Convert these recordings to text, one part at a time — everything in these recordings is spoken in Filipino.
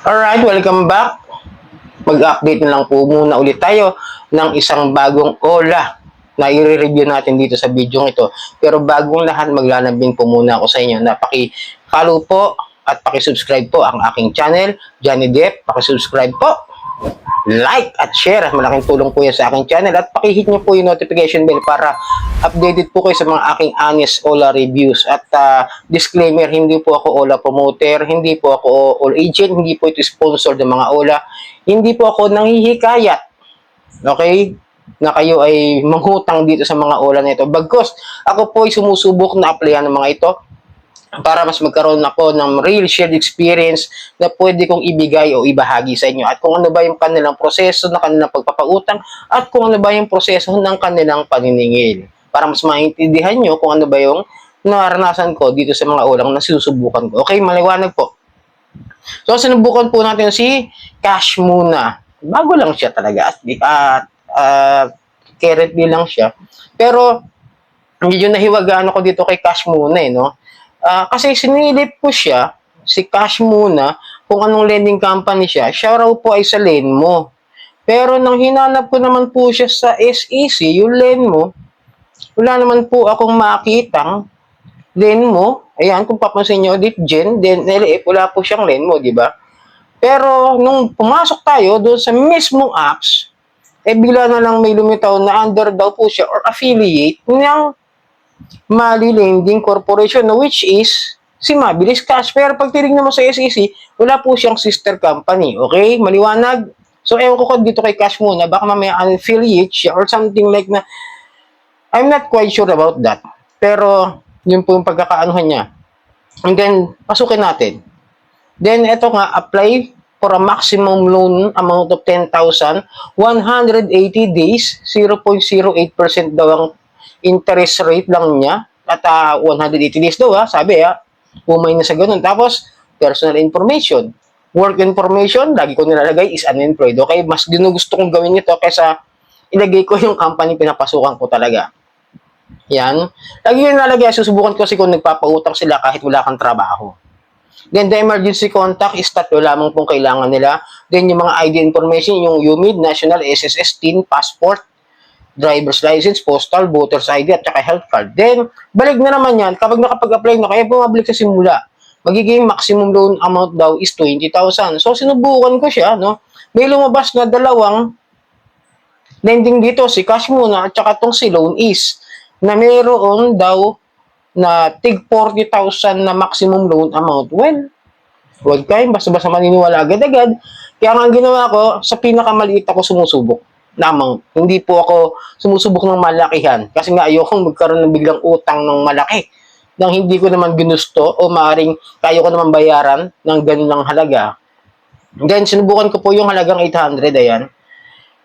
Alright, welcome back. Mag-update na lang po muna ulit tayo ng isang bagong OLA na i-review natin dito sa video ito. Pero bagong lahat, maglalambing po muna ako sa inyo na paki-follow po at paki-subscribe po ang aking channel, Johnny Depp. Paki-subscribe po, like at share. Malaking tulong po yan sa aking channel. At paki-hit nyo po yung notification bell para updated po kayo sa mga aking honest OLA reviews. At disclaimer, hindi po ako OLA promoter, hindi po ako OLA agent, hindi po ito sponsor ng mga OLA, hindi po ako nanghihikayat, okay, na kayo ay manghutang dito sa mga OLA na ito. Bagkus, ako po ay sumusubok na applyan ng mga ito para mas magkaroon ako ng real shared experience na pwede kong ibigay o ibahagi sa inyo at kung ano ba yung kanilang proseso ng kanilang pagpapautang at kung ano ba yung proseso ng kanilang paniningil para mas maintindihan nyo kung ano ba yung naranasan ko dito sa mga ulang na sinusubukan ko. Okay, maliwanag po. So, sinubukan po natin si Cash muna. Bago lang siya talaga currently lang siya. Pero, medyo nahiwagaan ako dito kay Cash muna no? Kasi sinilip ko siya, si Cash muna, kung anong lending company siya, siya raw po ay sa Lenmo. Pero nang hinanap ko naman po siya sa SEC, yung Lenmo, wala naman po akong makitang Lenmo. Ayan, kung papansin nyo, DipGen, then LF, wala po siyang Lenmo, di ba? Pero nung pumasok tayo doon sa mismong apps, bigla na lang may lumitaw na under daw po siya or affiliate ng Mali Lending Corporation, which is si Mabilis Cash. Pero pag tinignan mo sa SEC, wala po siyang sister company. Okay? Maliwanag? So, ewan ko dito kay Cash muna, baka mamaya affiliate siya or something like na. I'm not quite sure about that. Pero, yun po yung pagkakaanuhan niya. And then, pasukin natin. Then, ito nga, apply for a maximum loan amount of 10,000, 180 days, 0.08% daw ang interest rate lang niya at 180 days daw sabi umay na sa ganun. Tapos personal information, work information, lagi ko nilalagay is unemployed. Okay, mas ginugusto kong gawin ito kaysa ilagay ko yung company pinapasukan ko talaga. Yan, lagi ko nilalagay, susubukan ko kasi kung nagpapautang sila kahit wala kang trabaho. Then the emergency contact is tatlo lamang pong kailangan nila. Then yung mga ID information, yung UMID, National, SSS, TIN, Passport, driver's license, postal, voter's ID, at saka health card. Then, balik na naman yan, kapag nakapag-apply na, kaya bumabalik sa simula, magiging maximum loan amount daw is 20,000. So, sinubukan ko siya, no? May lumabas na dalawang lending dito, si Cash muna, at saka tong si Loan is, na mayroon daw na tig 40,000 na maximum loan amount. Well, huwag kayo basta-basta maniniwala agad-agad. Kaya nga ang ginawa ko, sa pinakamaliit ako sumusubok lamang. Hindi po ako sumusubok ng malakihan. Kasi nga ayokong magkaroon ng biglang utang ng malaki nang hindi ko naman ginusto o maaring kaya ko naman bayaran ng ganun lang halaga. Then, sinubukan ko po yung halagang 800, ayan.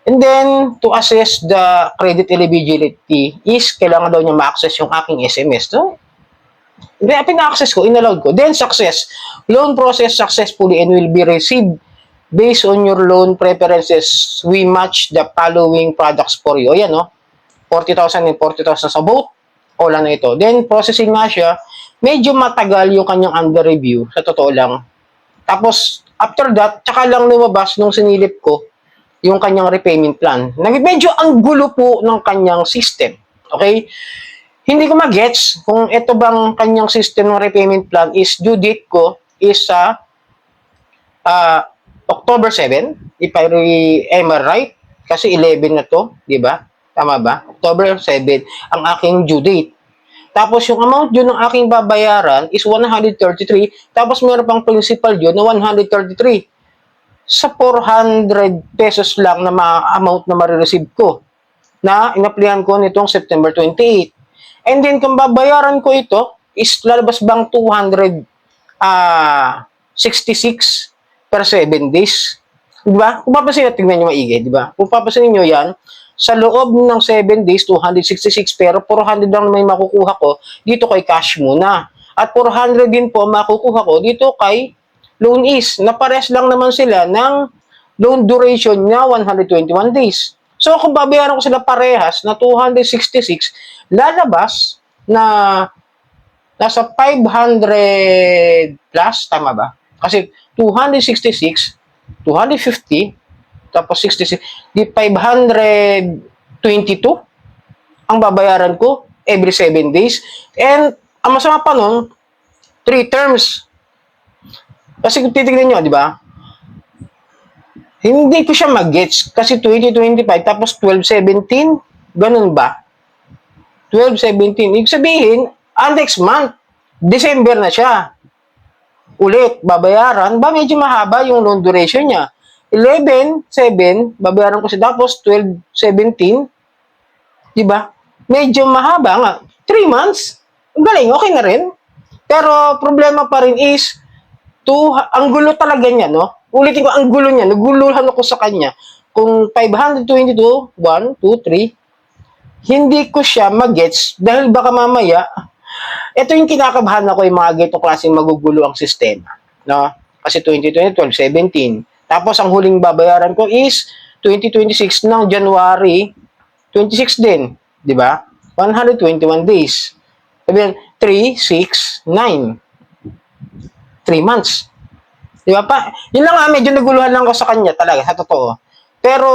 And then, to assess the credit eligibility is, kailangan daw niya ma-access yung aking SMS. So, pina-access ko, inallowed ko. Then, success. Loan process successfully and will be received based on your loan preferences. We match the following products for you. Ayan, no? 40,000 and 40,000 sa both. Wala na ito. Then, processing nga siya. Medyo matagal yung kanyang under review. Sa totoo lang. Tapos, after that, tsaka lang lumabas nung sinilip ko yung kanyang repayment plan. Medyo ang gulo po ng kanyang system. Okay? Hindi ko magets kung ito bang kanyang system ng repayment plan is due date ko is sa October 7, if am I right? Kasi 11 na to, di ba? Tama ba? October 7 ang aking due date. Tapos yung amount due ng aking babayaran is 133, tapos meron pang principal due na 133. Sa 400 pesos lang na amount na marireceive ko na inaplihan ko nitong September 28. And then kung babayaran ko ito, is lalabas bang 266 per 7 days. Diba? Kung papasin natin, tingnan nyo maigi, diba? Kung papasin nyo yan, sa loob ng 7 days, 266, pero 400 lang may makukuha ko dito kay Cash muna. At 400 din po makukuha ko dito kay Loan is, na pares lang naman sila ng loan duration niya 121 days. So, kung babayaran ko sila parehas na 266, lalabas na nasa 500 plus, tama ba? Kasi 266, 250, tapos 66, di 522 ang babayaran ko every 7 days. And ang masama pa nun, 3 terms. Kasi kung titignan nyo, di ba? Hindi ko siya mag-gets kasi 2025 tapos 12-17, ganun ba? 12-17, ibig sabihin, next month, December na siya. Ulit, babayaran, ba medyo mahaba yung loan duration niya. 11-7, babayaran ko siya, tapos 12-17, di ba? Medyo mahaba nga. 3 months, galing, okay na rin. Pero problema pa rin is, ang gulo talaga niya, no? Ulitin ko, ang gulo niya, naguluhan ako sa kanya. Kung 522, 1, 2, 3, hindi ko siya magets dahil baka mamaya, ito yung kinakabahan ako yung mga ganitong klaseng magugulo ang sistema. No? Kasi 2020, 12, 17. Tapos ang huling babayaran ko is 2026 ng January 26 din. Di ba? 121 days. Sabihin, 3, 6, 9. 3 months. Di ba pa? Yun lang nga, medyo naguluhan lang ako sa kanya talaga, sa totoo. Pero,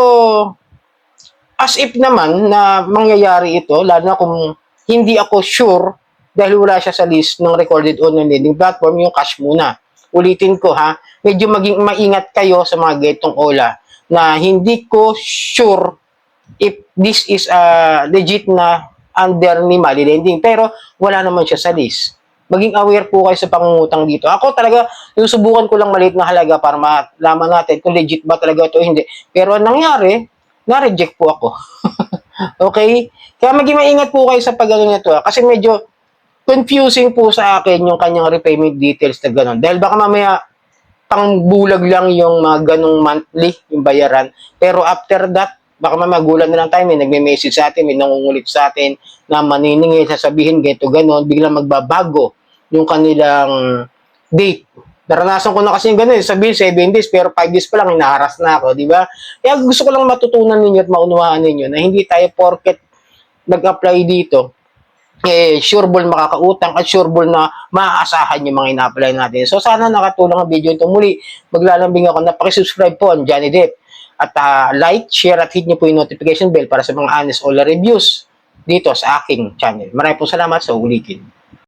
as if naman na mangyayari ito, lalo na kung hindi ako sure dahil wala siya sa list ng recorded online lending platform, yung cash muna. Ulitin ko ha, medyo maging maingat kayo sa mga getong OLA na hindi ko sure if this is legit na under ni Mali Lending, pero wala naman siya sa list. Maging aware po kayo sa pangungutang dito. Ako talaga, susubukan ko lang maliit na halaga para malaman natin kung legit ba talaga ito o hindi. Pero ang nangyari, na-reject po ako. Okay? Kaya maging maingat po kayo sa pag-ano nito. Kasi medyo confusing po sa akin yung kanyang repayment details na gano'n. Dahil baka mamaya pang bulag lang yung mga ganong monthly, yung bayaran. Pero after that, baka magulan na lang tayo, may nagme-message sa atin, may nangungulit sa atin, na maniningil, sasabihin, ganito, ganon, biglang magbabago yung kanilang date. Naranasan ko na kasi yung gano'n, sabihin 7 days, pero 5 days pa lang, hinaharas na ako, di ba? Kaya gusto ko lang matutunan ninyo at maunawaan ninyo na hindi tayo porket nag-apply dito, sureball makakautang at sureball na maaasahan yung mga ina-apply natin. So sana nakatulong ang video ito. Muli, maglalambing ako na pakisubscribe po ang Johnny Depp. At like, share at hit niyo po yung notification bell para sa mga honest OLA reviews dito sa aking channel. Maraming po salamat sa ulitin.